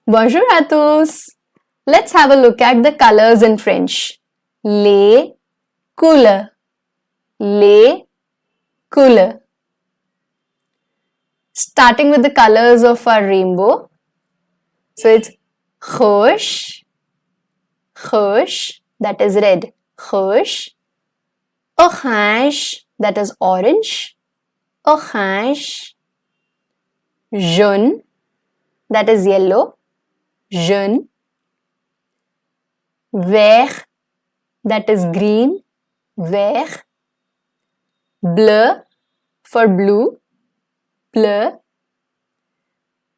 Bonjour à tous. Let's have a look at the colors in French. Les couleurs. Les couleurs. Starting with the colors of our rainbow. So it's rouge, rouge, that is red, rouge. Orange, that is orange, orange. Jaune, that is yellow, jaune. Vert, that is green, vert. Bleu for blue, bleu.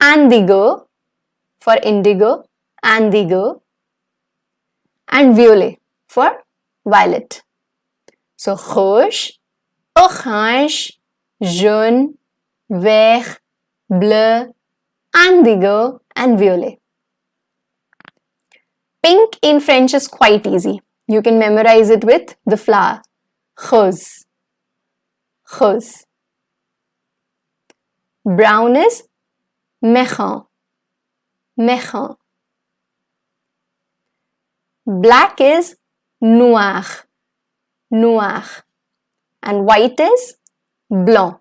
Indigo for indigo, indigo. And violet for violet. So rouge, orange, jaune, vert, bleu, indigo and violet. Pink in French is quite easy. You can memorize it with the flower. Rose. Rose. Brown is marron. Marron. Black is noir. Noir. And white is blanc.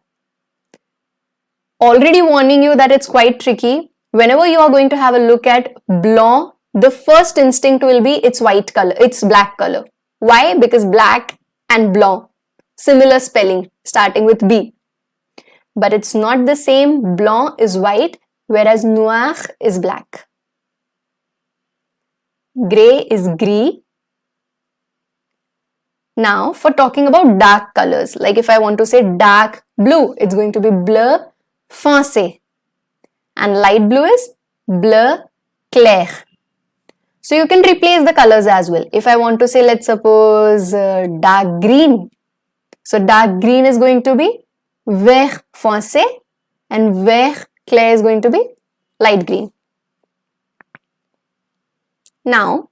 Already warning you that it's quite tricky. Whenever you are going to have a look at blanc, the first instinct will be it's white color, it's black color. Why? Because black and blanc, similar spelling starting with B. But it's not the same. Blanc is white, whereas noir is black. Grey is gris. Now for talking about dark colors, like if I want to say dark blue, it's going to be bleu foncé. And light blue is bleu clair. So you can replace the colors as well. If I want to say, let's suppose dark green. So dark green is going to be vert foncé and vert clair is going to be light green. Now,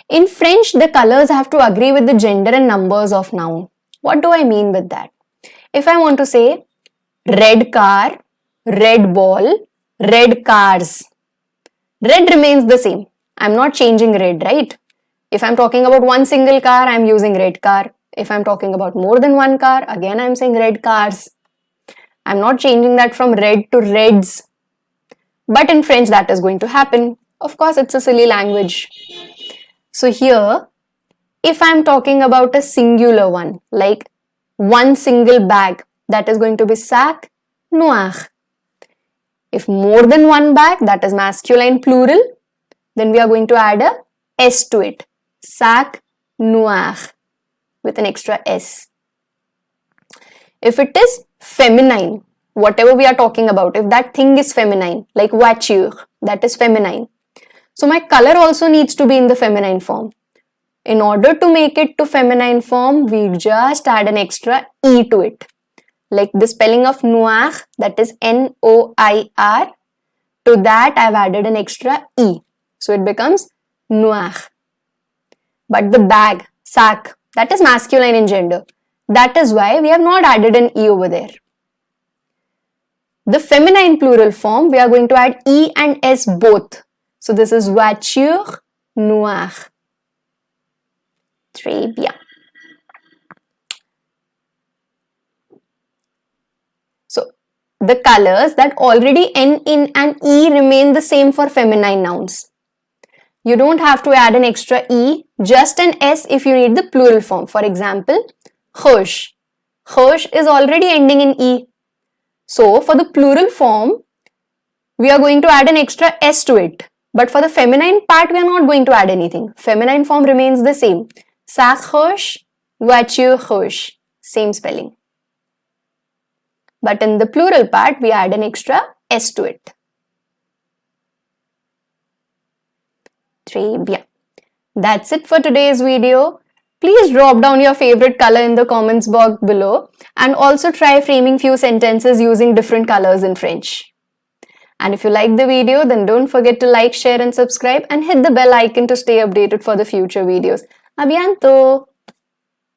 in French, the colors have to agree with the gender and numbers of noun. What do I mean with that? If I want to say red car, red ball, red cars, red remains the same. I'm not changing red, right? If I'm talking about one single car, I'm using red car. If I'm talking about more than one car, again I'm saying red cars. I'm not changing that from red to reds. But in French, that is going to happen. Of course, it's a silly language. So here, if I'm talking about a singular one, like one single bag, that is going to be sac noir. If more than one bag, that is masculine plural, then we are going to add a S to it. Sac noir with an extra S. If it is feminine, whatever we are talking about, if that thing is feminine, like voiture, that is feminine. So my color also needs to be in the feminine form. In order to make it to feminine form, we just add an extra E to it. Like the spelling of noir, that is N-O-I-R. To that, I have added an extra E. So it becomes noir. But the bag, sac, that is masculine in gender. That is why we have not added an E over there. The feminine plural form, we are going to add E and S both. So this is voiture noire. Très bien. So the colors that already end in an E remain the same for feminine nouns. You don't have to add an extra E, just an S if you need the plural form. For example, rouge. Rouge is already ending in E. So for the plural form, we are going to add an extra S to it. But for the feminine part, we are not going to add anything. Feminine form remains the same. Sac rouge, voiture rouge. Same spelling. But in the plural part, we add an extra S to it. Très bien. That's it for today's video. Please drop down your favorite color in the comments box below and also try framing few sentences using different colors in French. And if you like the video, then don't forget to like, share and subscribe and hit the bell icon to stay updated for the future videos. A bientôt!